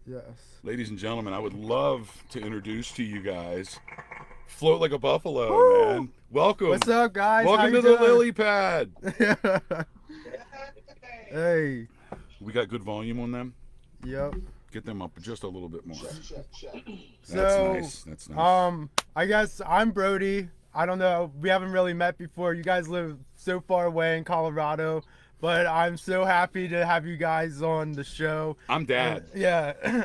Yes. Ladies and gentlemen, I would love to introduce to you guys Float Like a Buffalo, Woo! man. Welcome. What's up, guys? How Welcome you to the doing? lily pad. Hey. We got good volume on them. Yep. Get them up just a little bit more. That's So, nice. That's nice. I guess I'm Brody. I don't know. We haven't really met before. You guys live so far away in Colorado, but I'm so happy to have you guys on the show. I'm Dad. Yeah.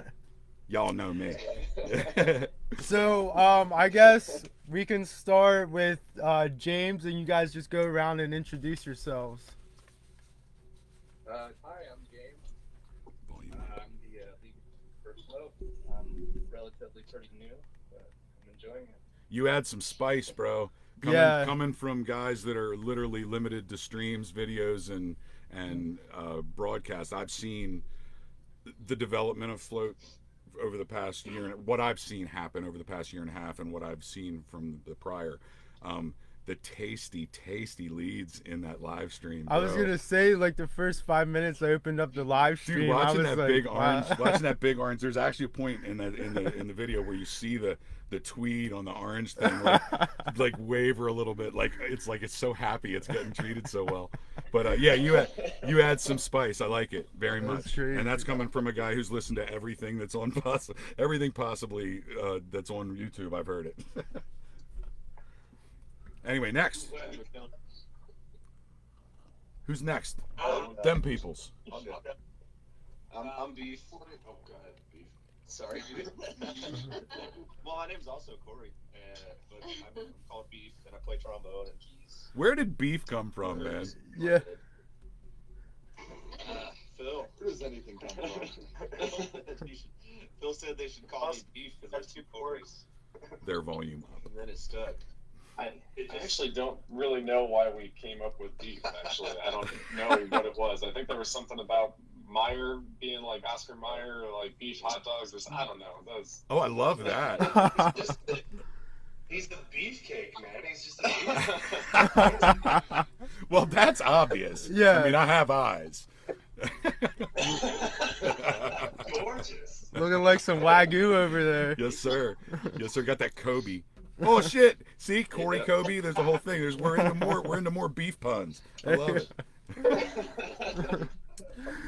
Y'all know me. So, I guess we can start with James, and you guys just go around and introduce yourselves. Hi, I'm James. Volume. I'm the lead for Float. I'm relatively pretty new, but I'm enjoying it. You add some spice, bro. Coming from guys that are literally limited to streams, videos, and broadcasts. I've seen the development of Float over the past year, and what I've seen happen over the past year and a half, and what I've seen from the prior. The tasty leads in that live stream. Bro. I was gonna say, like, the first 5 minutes I opened up the live stream. Dude, watching that like, big wow. orange, watching that big orange. There's actually a point in the video where you see the tweed on the orange thing like waver a little bit. Like it's so happy it's getting treated so well. But yeah, you add some spice. I like it very much, and that's coming from a guy who's listened to everything that's on everything possibly that's on YouTube. I've heard it. Anyway, next. Who's next? Them peoples. I'm Beef. Oh, go ahead, Beef. Sorry. Well, my name's also Corey, but I'm called Beef, and I play trombone and keys. Where did Beef come from, man? Yeah. Phil. Where does anything come from? Phil said they should call me Beef because there's two Corys. Their volume up. And then it stuck. I actually don't really know why we came up with beef, actually. I don't know what it was. I think there was something about Meyer being like Oscar Mayer, or like beef hot dogs, or I don't know. Oh, I love that. He's the beefcake, man. He's just a beef. Well, that's obvious. Yeah. I mean, I have eyes. Gorgeous. Looking like some Wagyu over there. Yes, sir. Yes, sir. Got that Kobe. Oh shit! See, Corey Yeah. Kobe. There's the whole thing. We're into more beef puns. I love it.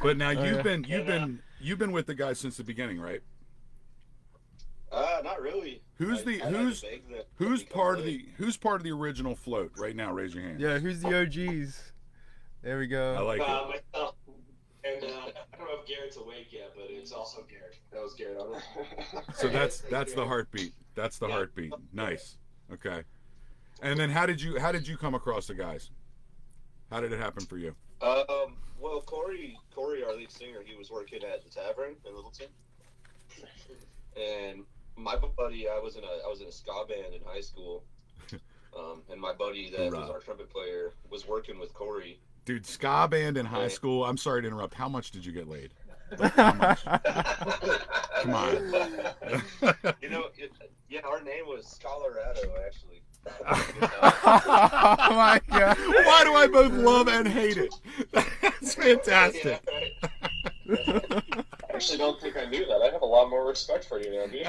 But now you've been with the guys since the beginning, right? Not really. Who's part of the original Float right now? Raise your hand. Yeah, who's the OGs? There we I go. like it. Myself. And I don't know if Garrett's awake yet, but it's also Garrett. That was Garrett. So that's the heartbeat. That's the heartbeat. Nice. Okay. And then how did you come across the guys? How did it happen for you? Well, Corey, our lead singer, he was working at the Tavern in Littleton, and my buddy, I was in a ska band in high school, and my buddy that was our trumpet player was working with Corey. Dude, ska band in high school. I'm sorry to interrupt. How much did you get laid? Like, how much? Come on. Our name was Colorado, actually. Oh my god. Why do I both love and hate it? That's fantastic. I actually don't think I knew that. I have a lot more respect for you now, dude.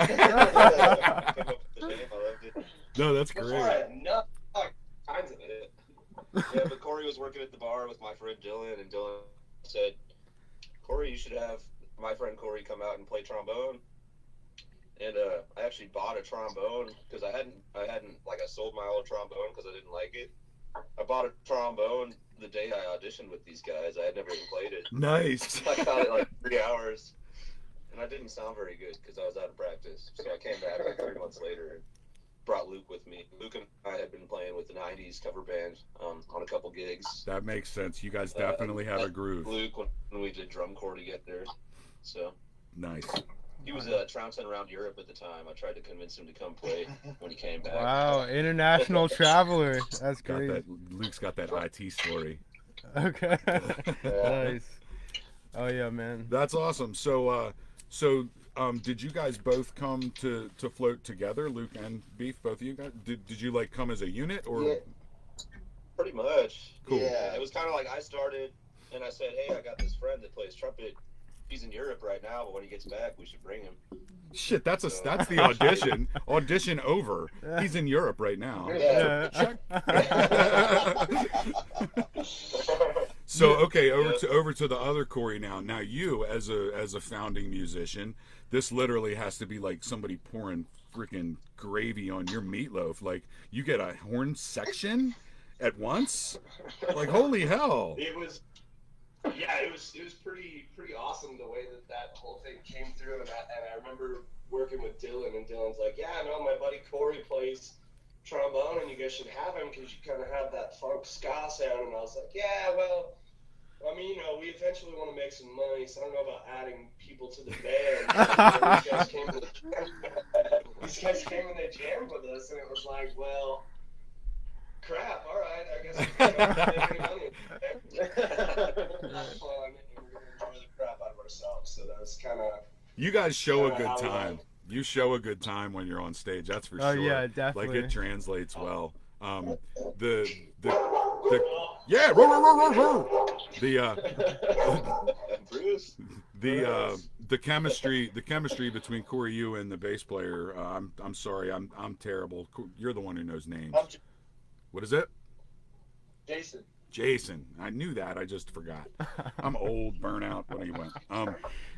No, that's great. No, kinds of it. Yeah, but Corey was working at the bar with my friend Dylan, and Dylan said, "Corey, you should have my friend Corey come out and play trombone." And I actually bought a trombone because I hadn't like I sold my old trombone because I didn't like it. I bought a trombone the day I auditioned with these guys. I had never even played it. Nice. I got it like 3 hours, and I didn't sound very good because I was out of practice. So I came back like 3 months later and brought Luke with me. Luke and I had been playing with the '90s cover band on a couple gigs. That makes sense. You guys definitely have a groove. Luke, when we did drum corps together, so Nice. he was trouncing around Europe at the time. I tried to convince him to come play when he came back. Wow, international traveler. That's Got great. that. Luke's got that IT story. Okay. Nice. Oh yeah, man. That's awesome. So did you guys both come to Float together, Luke and Beef? Both of you guys? Did you like come as a unit or? Yeah, pretty much. Cool. Yeah, it was kind of like I started and I said, "Hey, I got this friend that plays trumpet. He's in Europe right now, but when he gets back, we should bring him. Shit, that's the audition. Audition over. He's in Europe right now. Yeah. So okay, over to the other Corey now. Now you as a founding musician, this literally has to be like somebody pouring freaking gravy on your meatloaf. Like you get a horn section at once. Like holy hell. It was pretty awesome the way that whole thing came through, and I remember working with Dylan, and Dylan's like, yeah, no, my buddy Corey plays trombone, and you guys should have him because you kind of have that funk ska sound. And I was like, yeah, well, I mean, we eventually want to make some money, so I don't know about adding people to the band. And these guys came and they jammed with us, and it was like, well, crap, all right, I guess we don't make any money. That's fun, and we're going to enjoy the crap out of ourselves. So that's kind of... You guys show a good time. You show a good time when you're on stage. That's for sure. Oh yeah, definitely. Like it translates well. The yeah, the chemistry between Corey, you and the bass player. I'm sorry, I'm terrible. You're the one who knows names. What is it? Jason. I knew that. I just forgot. I'm old, burnout. What do you want?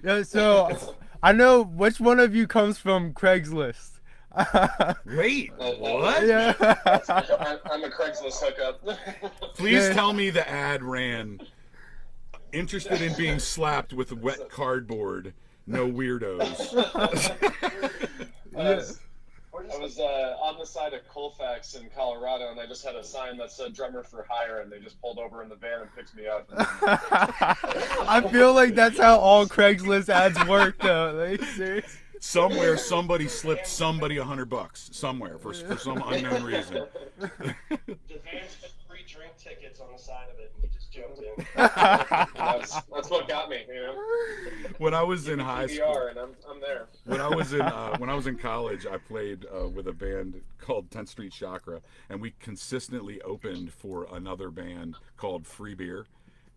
Yeah, so I know which one of you comes from Craigslist. Wait, what? Yeah. I'm a Craigslist hookup. Please tell me the ad ran. Interested in being slapped with wet cardboard. No weirdos. I was on the side of Colfax in Colorado, and I just had a sign that said "drummer for hire," and they just pulled over in the van and picked me up. I feel like that's how all Craigslist ads work, though. Like, seriously. Somewhere somebody slipped somebody $100 somewhere for some unknown reason. The van had free drink tickets on the side of it, and he just jumped in. That's what got me, you know. When I was in high school, and I'm there. when I was in college, I played with a band called 10th Street Chakra, and we consistently opened for another band called Free Beer.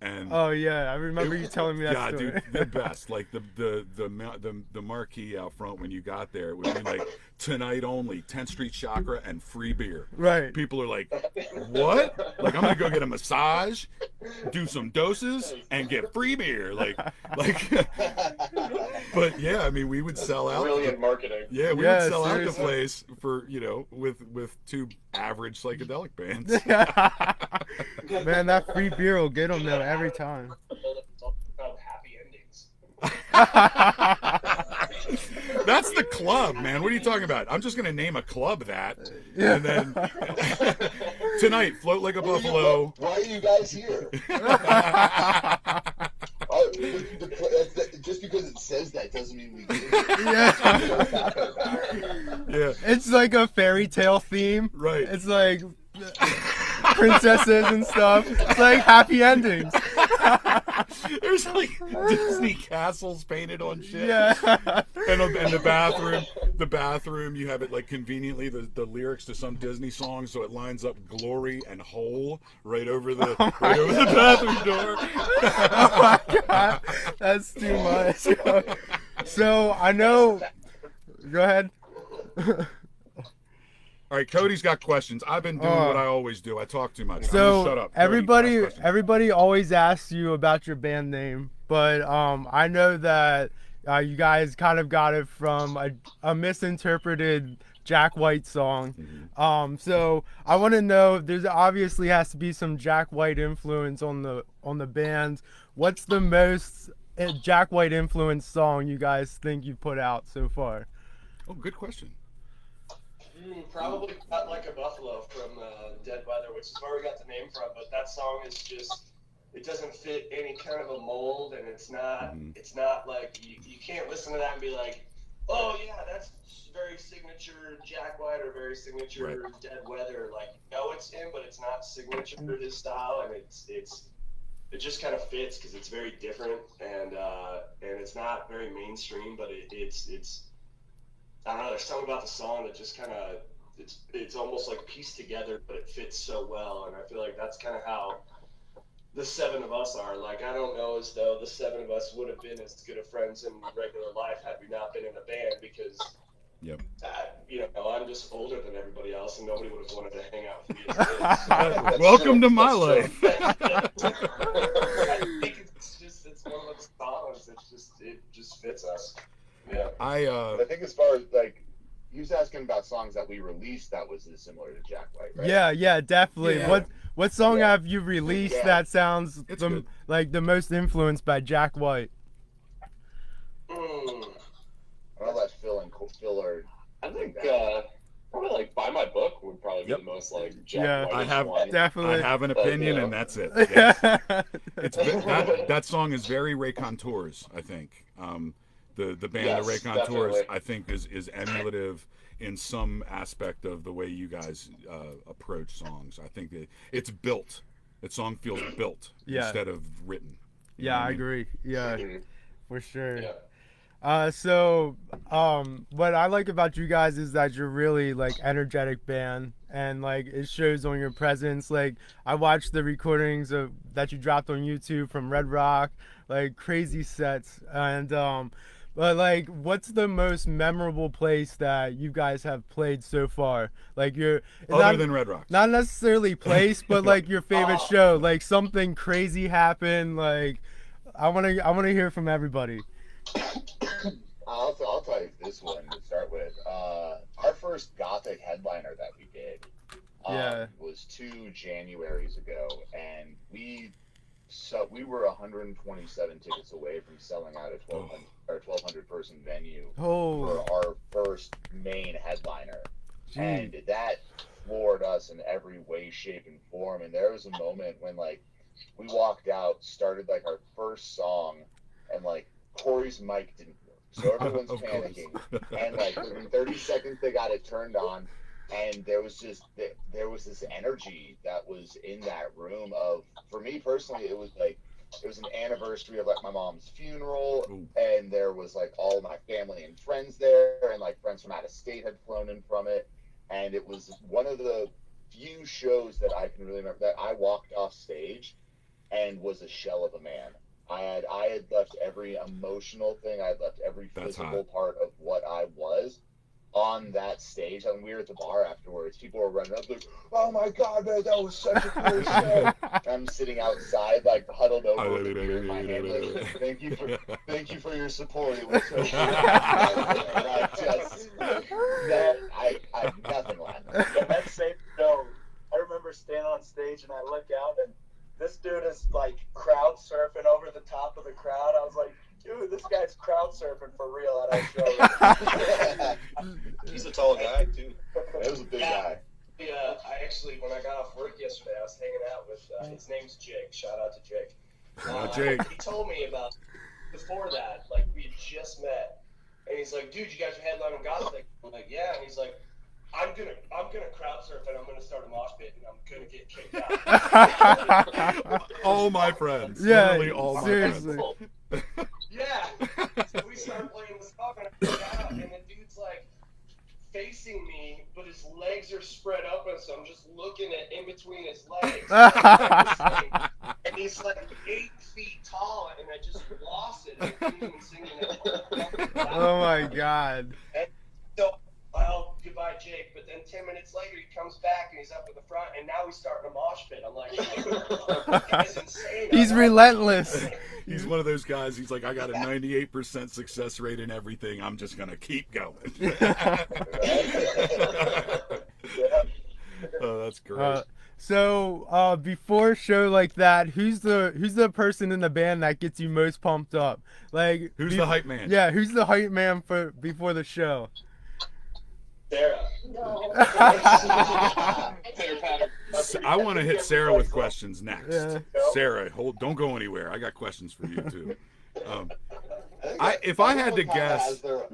And oh yeah, I remember you telling me that story. Yeah, dude, the best. Like the marquee out front when you got there, it would be like tonight only, 10th Street Chakra and Free Beer. Right. People are like, what? Like I'm gonna go get a massage, do some doses, and get free beer. Like. But yeah, I mean, we would sell out. Brilliant marketing. Yeah, we would sell out the place for with two average psychedelic bands. Man, that free beer will get them though every time. Happy endings. That's the club, man. What are you talking about? I'm just gonna name a club that, and then tonight, float like a buffalo. Why are you guys here? Just because it says that doesn't mean we do. Yeah. It's like a fairy tale theme. Right. It's like princesses and stuff. It's like happy endings. There's like Disney castles painted on shit. Yeah. And the bathroom, you have it like conveniently the lyrics to some Disney song, so it lines up glory and whole right over the bathroom door. Oh my god, that's too much. So I know. Go ahead. All right, Cody's got questions. I've been doing what I always do. I talk too much. So shut up. Cody, everybody always asks you about your band name, but I know that you guys kind of got it from a misinterpreted Jack White song. Mm-hmm. So I want to know. There's obviously has to be some Jack White influence on the band. What's the most Jack White influenced song you guys think you put out so far? Oh, good question. Probably Cut Like a Buffalo from Dead Weather, which is where we got the name from. But that song is just, it doesn't fit any kind of a mold, and it's not like you can't listen to that and be like, oh yeah, that's very signature Jack White or very signature Dead Weather. Like, no, it's him, but it's not signature to his style, and it just kind of fits because it's very different, and it's not very mainstream, but it's I don't know, there's something about the song that just kind of, it's almost like pieced together, but it fits so well, and I feel like that's kind of how the seven of us are. Like, I don't know as though the seven of us would have been as good of friends in regular life had we not been in a band, because Yep. you know, I'm just older than everybody else, and nobody would have wanted to hang out with me as kids. Welcome to my life. I think it's one of those songs. It just fits us. Yeah. I think as far as like, he was asking about songs that we released that was similar to Jack White, right? Yeah, definitely. Yeah. What song Yeah. have you released Yeah. that sounds It's good. like the most influenced by Jack White? I'll let Phil or I think probably like Buy My Book would probably be Yep. the most like Jack Yeah. White I have- one. Definitely. I have an But, opinion, you know. and that's it. Yes. It's That song is very Ray Contours, I think. The band Yes, the Ray Contours, definitely. I think, is emulative in some aspect of the way you guys approach songs. I think it's built. That song feels built Yeah. instead of written. You know yeah, what I mean? agree. Yeah, Mhm. for sure. Yeah. So what I like about you guys is that you're really like energetic band, and like it shows on your presence. Like I watched the recordings of that you dropped on YouTube from Red Rock, like crazy sets. And but like, what's the most memorable place that you guys have played so far? Like Other than Red Rocks. not necessarily place, but like your favorite show, like something crazy happened. Like I wanna hear from everybody. I'll tell you this one to start with. Our first Gothic headliner that we did Yeah. was 2 Januaries ago, and we were 127 tickets away from selling out a 1,200 person venue Oh, for our first main headliner, gee. and that floored us in every way, shape, and form. And there was a moment when like we walked out, started like our first song, and like Corey's mic didn't work, so everyone's Of course. panicking. And like within 30 seconds, they got it turned on, and there was this energy that was in that room. Of, for me personally, it was an anniversary of like my mom's funeral, Ooh. and there was like all my family and friends there, and like friends from out of state had flown in from it, and it was one of the few shows that I can really remember that I walked off stage and was a shell of a man. I had left every emotional thing. I had left every That's physical hot. part of what I was on that stage. And we were at the bar afterwards. People were running up like, "Oh my God, man, that was such a cool show!" I'm sitting outside, like huddled over with a beer in my hand, like, "Thank you for your support. It was so cool." And I nothing left. The next same show, I remember standing on stage and I look out and this dude is like crowd surfing over the top of the crowd. I was like, dude, this guy's crowd surfing for real at our show. He's a tall guy too. It was a big guy. I actually, when I got off work yesterday, I was hanging out with, his name's Jake. Shout out to Jake. Jake. He told me about, before that, like, we had just met, and he's like, dude, you guys are headlining Gothic. I'm like, yeah, and he's like, I'm gonna crowd surf and I'm gonna start a mosh pit and I'm gonna get kicked out. All my friends. Yeah, Literally all my seriously. friends. Yeah. So we start playing this song and I get out and the dude's like facing me, but his legs are spread up, and so I'm just looking at in between his legs. And he's like 8 feet tall, and I just lost it. I couldn't even sing it. Oh my God. So, well, goodbye, Jake. But then 10 minutes later, he comes back and he's up at the front, and now he's starting a mosh pit. I'm like, that's insane. He's relentless. He's one of those guys. He's like, I got a 98% success rate in everything. I'm just gonna keep going. Oh, that's great. So before a show like that, who's the person in the band that gets you most pumped up? Like, Who's the hype man? Yeah, who's the hype man for before the show? Sarah. I want to hit Sarah with questions next. Yeah. Sarah, don't go anywhere. I got questions for you too. If think I had to everyone kinda guess, has their-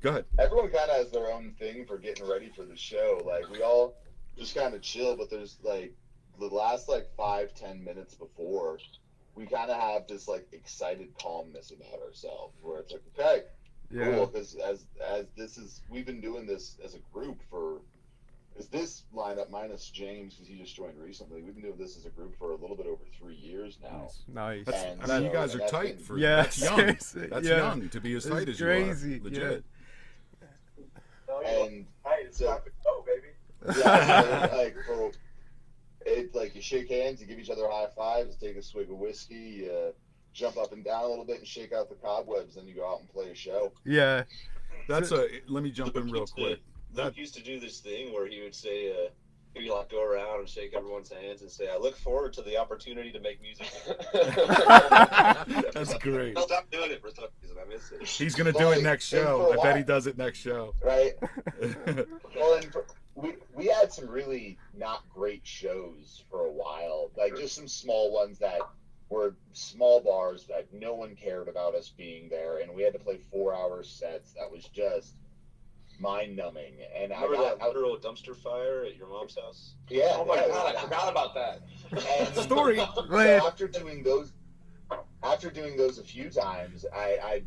go ahead. everyone kind of has their own thing for getting ready for the show. Like, we all just kind of chill, but there's like the last like 5-10 minutes before, we kind of have this like excited calmness about ourselves, where it's like, okay, Yeah. cool, because as this is, we've been doing this as a group for, because this lineup, minus James, because he just joined recently, we've been doing this as a group for a little bit over 3 years now. Nice. And I mean, you so- guys and are that's tight been- for Yeah, that's young. seriously, That's yeah. young to be as It's tight as crazy, you are. Legit. No, And hey, it's time to go, baby. yeah, like you shake hands, you give each other high fives, take a swig of whiskey, you jump up and down a little bit and shake out the cobwebs, then you go out and play a show. Yeah. Let me jump in real quick. Luke used to do this thing where he would say, he'd like go around and shake everyone's hands and say, "I look forward to the opportunity to make music." That's great. I'll stop doing it for some reason. I miss it. He's gonna do it next And show. for a I bet he while- does it next show. Right? Well, and we had some really not great shows for a while, like just some small ones that were small bars that no one cared about us being there, and we had to play 4-hour sets. That was just mind-numbing. And Remember that literal dumpster fire at your mom's house? yeah. Oh my yeah, god, I forgot about that. And Story. so after doing those a few times, I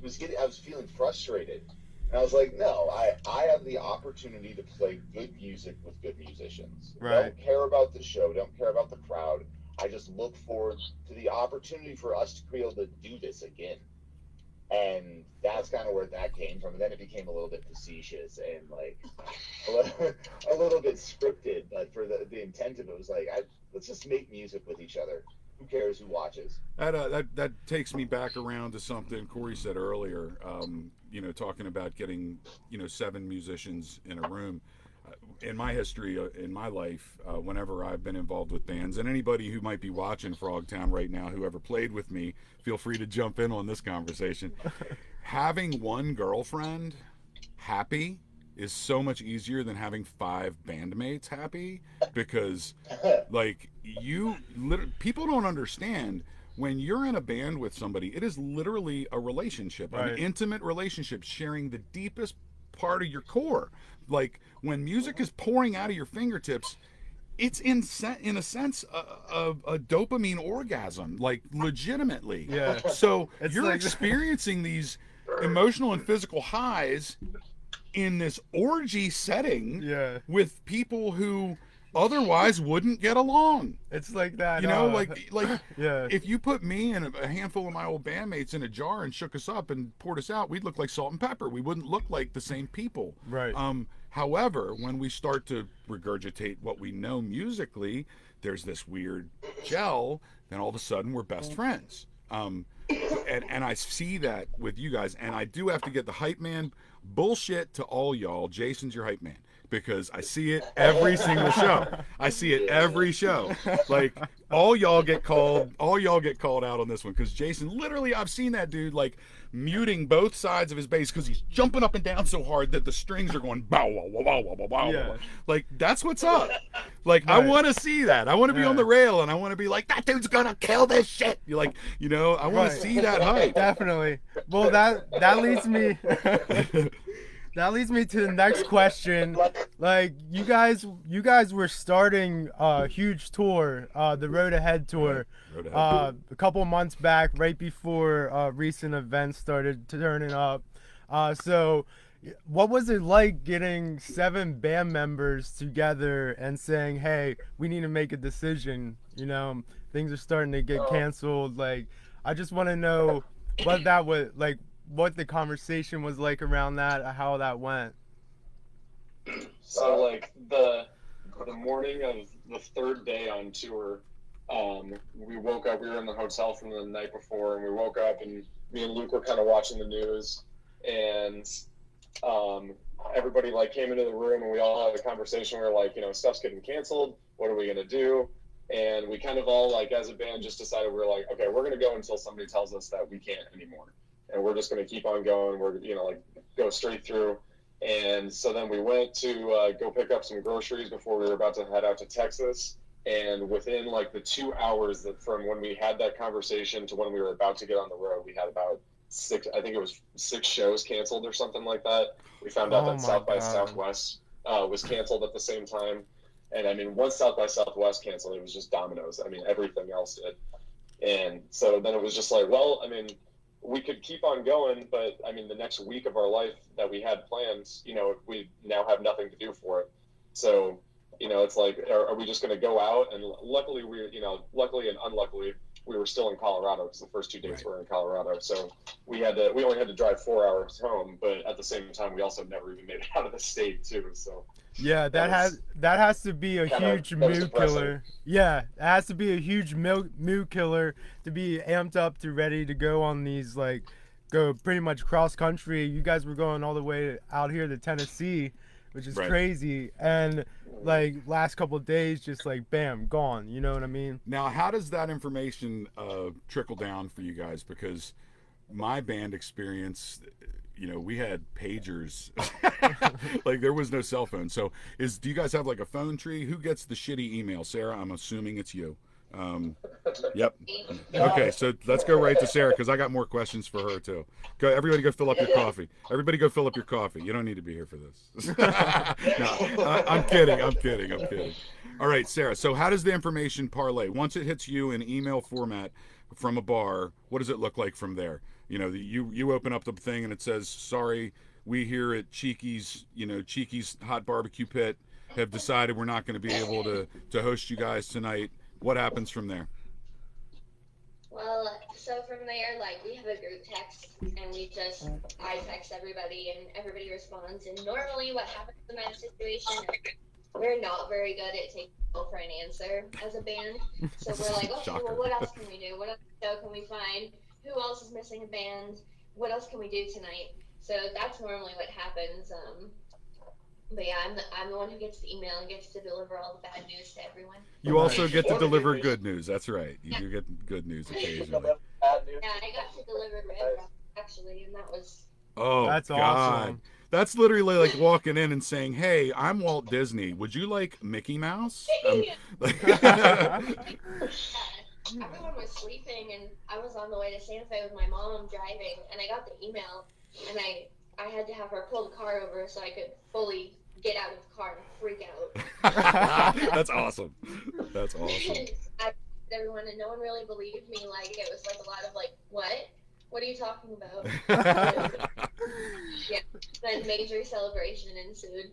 was feeling frustrated. And I was like, no, I have the opportunity to play good music with good musicians. Right. Don't care about the show, don't care about the crowd. I just look forward to the opportunity for us to be able to do this again. And that's kind of where that came from. And then it became a little bit facetious and like a little bit scripted. But for the intent of it was like, let's just make music with each other. Who cares who watches? That takes me back around to something Corey said earlier. Talking about getting 7 musicians in a room. In my history, in my life, whenever I've been involved with bands, and anybody who might be watching Frogtown right now, who ever played with me, feel free to jump in on this conversation. Having one girlfriend happy is so much easier than having 5 bandmates happy, because people don't understand. When you're in a band with somebody, it is literally a relationship, Right. an intimate relationship, sharing the deepest part of your core. Like when music is pouring out of your fingertips, it's in a sense a dopamine orgasm, like legitimately. Yeah. So It's you're like- experiencing these emotional and physical highs in this orgy setting Yeah. with people who otherwise wouldn't get along. It's like that. Like Yeah. if you put me and a handful of my old bandmates in a jar and shook us up and poured us out, we'd look like salt and pepper. We wouldn't look like the same people. Right. However, when we start to regurgitate what we know musically, there's this weird gel, then all of a sudden we're best friends. And I see that with you guys, and I do have to get the hype man bullshit to all y'all. Jason's your hype man, because I see it every single show. I see it every show. Like all y'all get called out on this one, because Jason, literally, I've seen that dude like muting both sides of his bass because he's jumping up and down so hard that the strings are going bow wow wow wow wow wow. Yeah. Like that's what's up. Like I Right. want to see that. I want to be Yeah. on the rail, and I want to be like, that dude's gonna kill this shit. You're like, I want to Right. see that hype. Definitely. Well, that leads me. That leads me to the next question. Like you guys were starting a huge tour, the Road Ahead tour, Road Ahead. a couple months back, right before recent events started turning up. So, what was it like getting 7 band members together and saying, "Hey, we need to make a decision"? Things are starting to get canceled. Like, I just want to know what that was like. What the conversation was like around that, how that went. So like the morning of the 3rd day on tour, we woke up. We were in the hotel from the night before, and we woke up, and me and Luke were kind of watching the news, and everybody like came into the room, and we all had a conversation. We were like, stuff's getting canceled. What are we gonna do? And we kind of all like as a band just decided we were like, okay, we're gonna go until somebody tells us that we can't anymore. And we're just going to keep on going. We're, go straight through. And so then we went to go pick up some groceries before we were about to head out to Texas. And within like the 2 hours from when we had that conversation to when we were about to get on the road, we had about 6 shows canceled or something like that. We found out Oh that my South by God. Southwest was canceled at the same time. And I mean, once South by Southwest canceled, it was just dominoes. I mean, everything else did. And so then it was just like, well, I mean, we could keep on going, but I mean, the next week of our life that we had planned, we now have nothing to do for it. So, it's like, are we just going to go out? And luckily luckily and unluckily, we were still in Colorado because the first 2 days were in Colorado. So we only had to drive 4 hours home, but at the same time, we also never even made it out of the state too. So yeah, that has to be a huge mood killer. Yeah, it has to be a huge mood killer to be amped up to ready to go on these, like, go pretty much cross country. You guys were going all the way out here to Tennessee, which is crazy, and like last couple of days just like bam, gone, you know what I mean? Now, how does that information trickle down for you guys? Because my band experience, we had pagers. Like, there was no cell phone. So do you guys have like a phone tree? Who gets the shitty email? Sarah, I'm assuming it's you. Yep. Okay, so let's go right to Sarah, because I got more questions for her too. Everybody go fill up your coffee. Everybody go fill up your coffee. You don't need to be here for this. No, I'm kidding. All right, Sarah, so how does the information parlay? Once it hits you in email format from a bar, what does it look like from there? You open up the thing and it says, sorry, we here at Cheeky's Hot Barbecue Pit have decided we're not going to be able to host you guys tonight. What happens from there? Well, so from there, like, we have a group text, and I text everybody, and everybody responds. And normally what happens in that situation is we're not very good at taking no for an answer as a band. So we're like, okay, well, what else can we do? What else can we find? Who else is missing a band? What else can we do tonight? So that's normally what happens. But yeah, I'm the one who gets the email and gets to deliver all the bad news to everyone. You also get to deliver good news. That's right. You do get good news occasionally. Yeah, I got to deliver Red Rock, actually, and that was... Oh, that's God. awesome. That's literally like walking in and saying, hey, I'm Walt Disney. Would you like Mickey Mouse? Yeah, everyone was sleeping, and I was on the way to Santa Fe with my mom driving, and I got the email, and I had to have her pull the car over so I could fully get out of the car and freak out. That's awesome. That's awesome. I told everyone, and no one really believed me. Like, it was like a lot of like, what? What are you talking about? Yeah. Then major celebration ensued.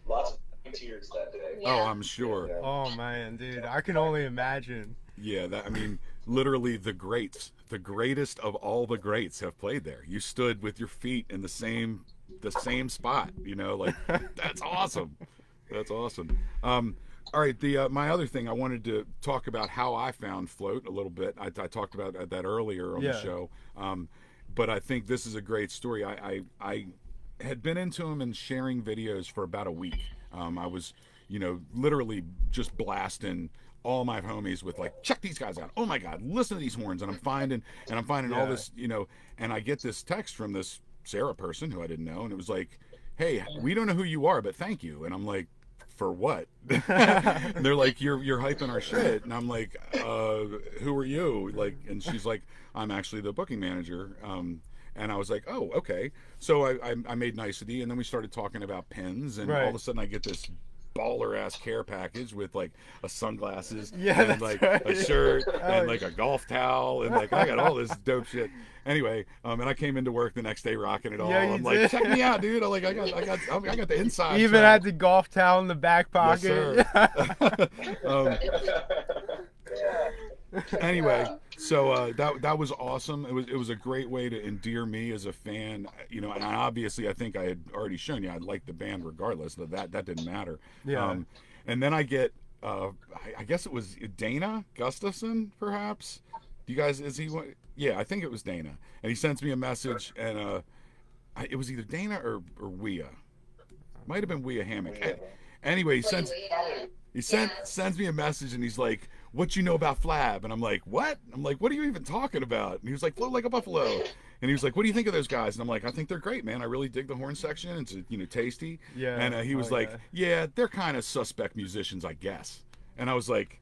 Lots of tears that day. Yeah. Oh, I'm sure. Yeah. Oh man, dude, I can only imagine. Yeah, literally the greatest of all the greats have played there. You stood with your feet in the same spot, like, that's awesome. That's awesome. All right, my other thing, I wanted to talk about how I found Float a little bit. I talked about that earlier on the show, but I think this is a great story. I had been into him and sharing videos for about a week. I was, literally just blasting all my homies with like, check these guys out. Oh my God, listen to these horns. And I'm finding all this, and I get this text from this Sarah person who I didn't know. And it was like, hey, we don't know who you are, but thank you. And I'm like, for what? And they're like, you're hyping our shit. And I'm like, who are you? Like, and she's like, I'm actually the booking manager. And I was like, oh, okay. So I made nicety, and then we started talking about pins, and all of a sudden I get this baller ass care package with like a sunglasses and like a shirt and like a golf towel, and like I got all this dope shit. Anyway, and I came into work the next day rocking it all. Yeah, I'm like, check me out, dude. I'm like, I got the inside. Even had the golf towel in the back pocket. Yes, sir. Anyway, so that was awesome. It was a great way to endear me as a fan, and obviously I think I had already shown you I liked the band regardless. That didn't matter. Yeah. And then I get I guess it was Dana Gustafson, perhaps. You guys, yeah, I think it was Dana. And he sends me a message, and it was either Dana or Wea. Might have been Wea Hammock. Anyway, he sends me a message, and he's like, what you know about Flab? And I'm like, what? I'm like, what are you even talking about? And he was like, float like a buffalo. And he was like, what do you think of those guys? And I'm like, I think they're great, man. I really dig the horn section. It's tasty. Yeah. And he was like, yeah, they're kind of suspect musicians, I guess. And I was like,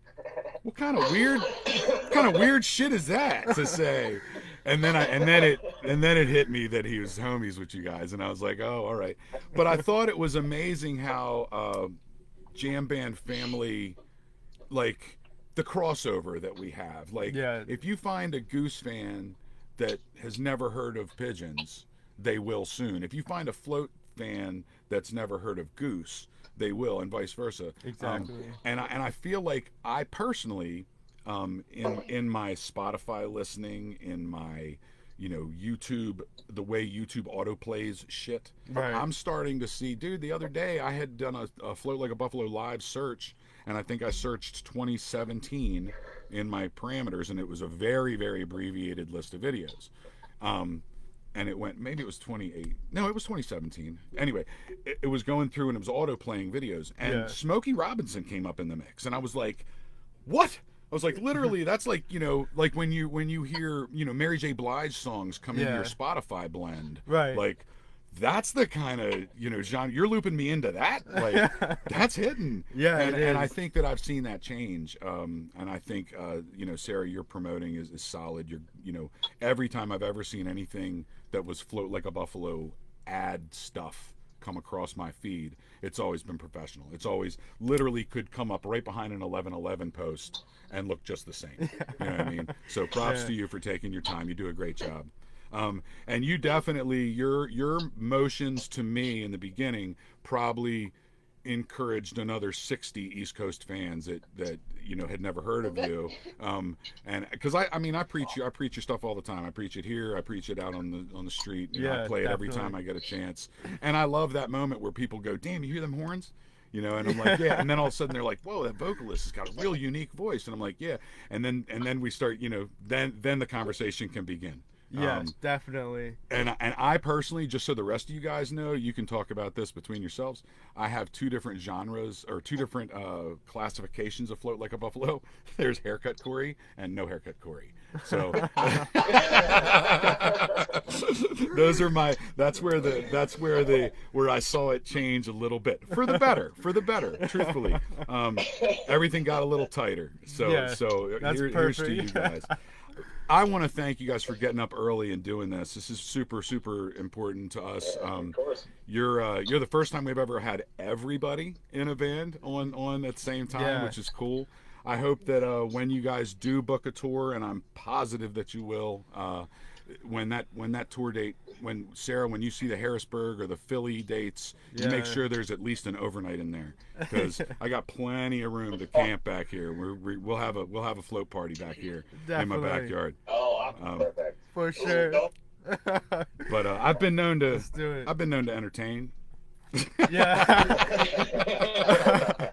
what kind of weird shit is that to say? And then it hit me that he was homies with you guys, and I was like, oh, all right. But I thought it was amazing how Jam Band Family, like, the crossover that we have. Like, if you find a Goose fan that has never heard of Pigeons, they will soon. If you find a Float fan that's never heard of Goose, they will, and vice versa. Exactly. And I feel like I personally, in my Spotify listening, in my YouTube, the way YouTube autoplays shit, Right. I'm starting to see, dude. The other day I had done a Float Like a Buffalo live search, and I think I searched 2017 in my parameters, and it was a very, very abbreviated list of videos. And it went, maybe it was 28. No, it was 2017. Anyway, it was going through and it was auto playing videos. And Yeah. Smokey Robinson came up in the mix. And I was like, what? I was like, literally, that's like, like when you hear, Mary J. Blige songs come into your Yeah. Spotify blend. Right. Like, that's the kind of, genre, you're looping me into that. Like, that's hitting. Yeah, And, it and I is. think that I've seen that change. And I think, Sarah, your promoting is solid. You're, every time I've ever seen anything that was Float Like a Buffalo ad stuff come across my feed, it's always been professional. It's always literally could come up right behind an 11/11 post and look just the same. You know what I mean? So props Yeah. to you for taking your time. You do a great job. And you definitely, your motions to me in the beginning probably encouraged another 60 East Coast fans that had never heard of you. And because I preach your stuff all the time. I preach it here, I preach it out on the street. Yeah, I play it every definitely. time I get a chance. And I love that moment where people go, damn, you hear them horns? And I'm like, yeah. And then all of a sudden they're like, whoa, that vocalist has got a real unique voice. And I'm like, yeah. And then we start, then the conversation can begin. Yes, definitely. And I personally, just so the rest of you guys know, you can talk about this between yourselves. I have two different genres, or two different classifications of Float Like a Buffalo. There's haircut Corey and no haircut Corey. So those are my. That's where I saw it change a little bit for the better. Truthfully, everything got a little tighter. So Yeah, that's here's to perfect. you guys. I want to thank you guys for getting up early and doing this. This is super, super important to us. Of course. You're the first time we've ever had everybody in a band on at the same time, Yeah. which is cool. I hope that when you guys do book a tour, and I'm positive that you will, when that tour date, when you see the Harrisburg or the Philly dates, you make Yeah. sure there's at least an overnight in there, because I got plenty of room to camp back here. We'll have a float party back here in my Definitely. backyard. Oh, Perfect. For sure. But I've been known to Let's do it. entertain. Yeah.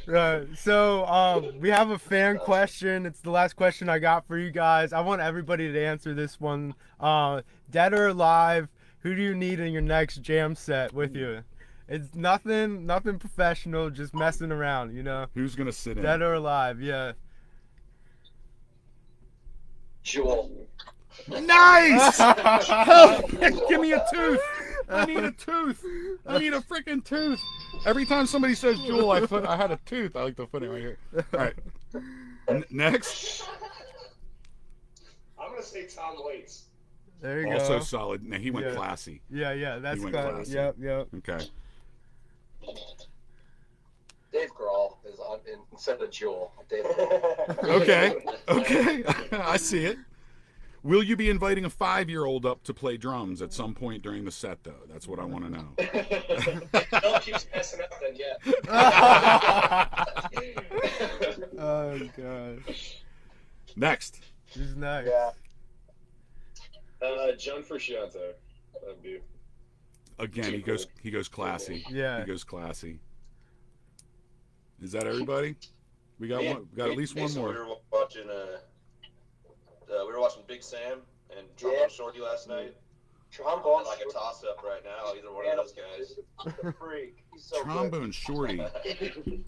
Right. So we have a fan question. It's the last question I got for you guys. I want everybody to answer this one. Dead or alive, who do you need in your next jam set with you? It's nothing professional, just messing around, Who's gonna sit in? Dead or alive, yeah. Jewel. Nice! Oh, give me a tooth. I need a tooth. I need a freaking tooth. Every time somebody says Jewel, I had a tooth. I like to put it right here. All right. Next. I'm gonna say Tom Waits. There you Also go. solid. Now he went Yeah. classy. Yeah, that's went good. classy. Yep. Okay. Dave Grohl is on instead of Jewel. Dave Grohl. Okay. I see it. Will you be inviting a 5-year-old up to play drums at some point during the set, though? That's what I want to know. Bill keeps messing up, then yeah. Oh god. Next. He's nice. Yeah. John Frusciante. That'd be. Again, he goes classy. Yeah. He goes classy. Is that everybody? We got Yeah. one. We got at least one So more. We were watching Big Sam and Trombone Yeah. Shorty last night. Trombone Like a toss up right now. Either one Man, of those guys. he's a freak. He's so Trombone Shorty.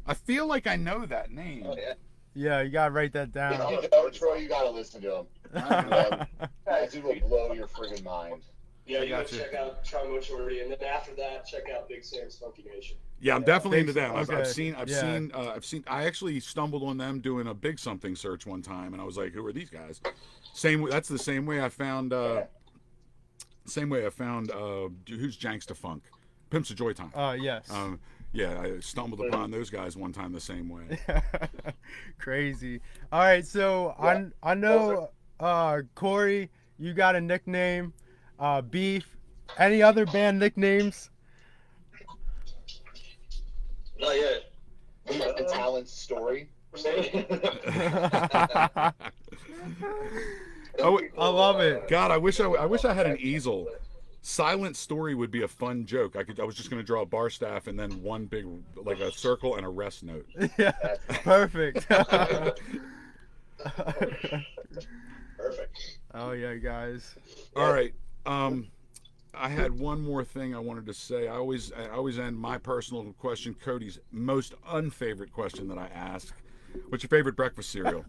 I feel like I know that name. Oh, yeah. Yeah, you gotta write that down. Troy, you gotta listen to him. That dude will blow your friggin' mind. Yeah, you Gotcha. gotta check out Trombone Shorty, and then after that, check out Big Sam's Funky Nation. Yeah, I'm definitely Big- into them. I've okay. seen. Yeah. I actually stumbled on them doing a Big Something search one time, and I was like, "Who are these guys?" That's the same way I found. Who's Janksta Funk? Pimps of Joy Time. Yes. Yeah, I stumbled upon those guys one time the same way. Crazy. All right, so Yeah. I know Corey, you got a nickname, Beef. Any other band nicknames? Not yet. The talent story. Oh, I love it. God, I wish I had an easel. Silent story would be a fun joke. I was just gonna draw a bar staff and then one big, like a circle and a rest note. Yeah, perfect. Perfect. Oh yeah, guys. All right. I had one more thing I wanted to say. I always end my personal question, Cody's most unfavorite question that I ask. What's your favorite breakfast cereal?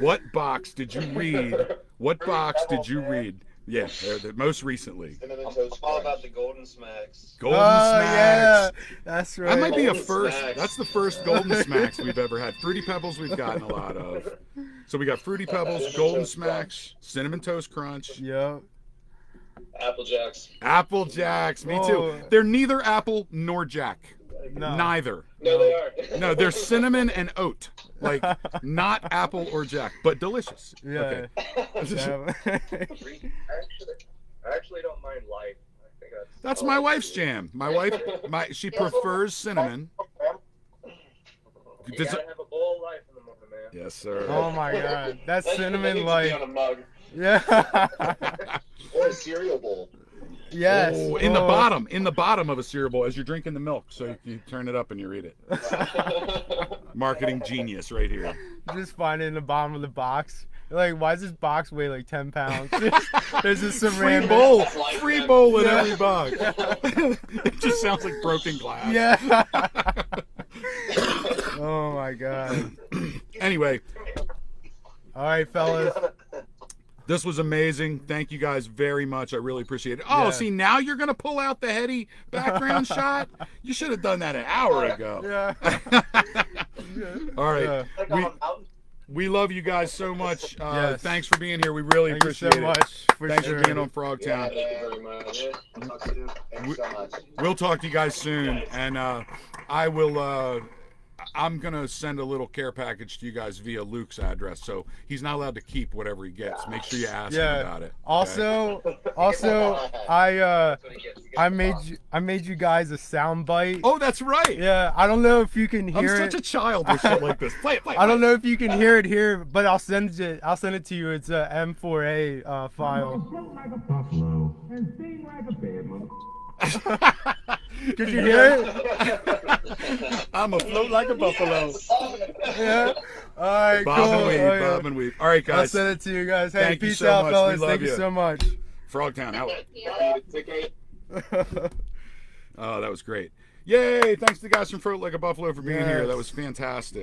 What box did you read? What box did you read? Yeah, most recently. Cinnamon I'm Toast all Crunch. about the Golden Smacks. Golden Oh yeah, Smacks. that's right. That might be a Golden first. Smacks. That's the first Golden Smacks we've ever had. Fruity Pebbles we've gotten a lot of. So we got Fruity Pebbles, Golden Smacks, Cinnamon Toast Crunch, Yep. Apple Jacks. Apple Jacks. Me Oh. too. They're neither apple nor Jack. No. Neither. No, they are. No, they're cinnamon and oat. Like not apple or Jack, but delicious. Yeah. Okay. Yeah. I actually don't mind life. I think That's my wife's jam. My wife, she prefers cinnamon. You Does gotta it- have a bowl of life in the morning, man. Yes, sir. Oh my god, that's That cinnamon needs to be light. on a mug. Yeah. Or a cereal bowl. Yes. Oh, in the Oh. bottom of a cereal bowl as you're drinking the milk, so you turn it up and you read it. Marketing genius right here. Just find it in the bottom of the box. You're like, why does this box weigh like 10 pounds? There's just some Free random. bowl, Like free that. bowl in Yeah. every box. It just sounds like broken glass. Yeah. Oh my god. Anyway, All right, fellas. this was amazing. Thank you guys very much. I really appreciate it. Oh, Yeah. see, now you're gonna pull out the heady background shot. You should have done that an hour ago. Yeah. All right. Yeah. Like We- on a mountain. We love you guys so much. Yes. Thanks for being here. We really Thank you so appreciate it. much. For Thanks sure. for being on Frogtown. Yeah, Thank you very much. Talk soon. Thank you so much. We'll talk to you guys soon, and I will. I'm gonna send a little care package to you guys via Luke's address, so he's not allowed to keep whatever he gets. Make sure you ask him Yeah. about it. okay? Also, I made you guys a sound bite. Oh, that's right. Yeah, I don't know if you can I'm hear such it. a child with shit like this. Play it. I don't know if you can hear it here, but I'll send it to you. It's a M4A file. Float like a buffalo and sing like a bad mother. Could you hear it? I'm afloat like a buffalo. Yeah. All right, Bob cool. and weave, Oh, yeah. Bob and weave. All right, I'll guys. send it to you guys. Hey, Thank you peace so out, much. fellas. We love Thank you you. so much. Frogtown out. Take care. Oh, that was great. Yay! Thanks to the guys from Float Like a Buffalo for being here. Yes. That was fantastic.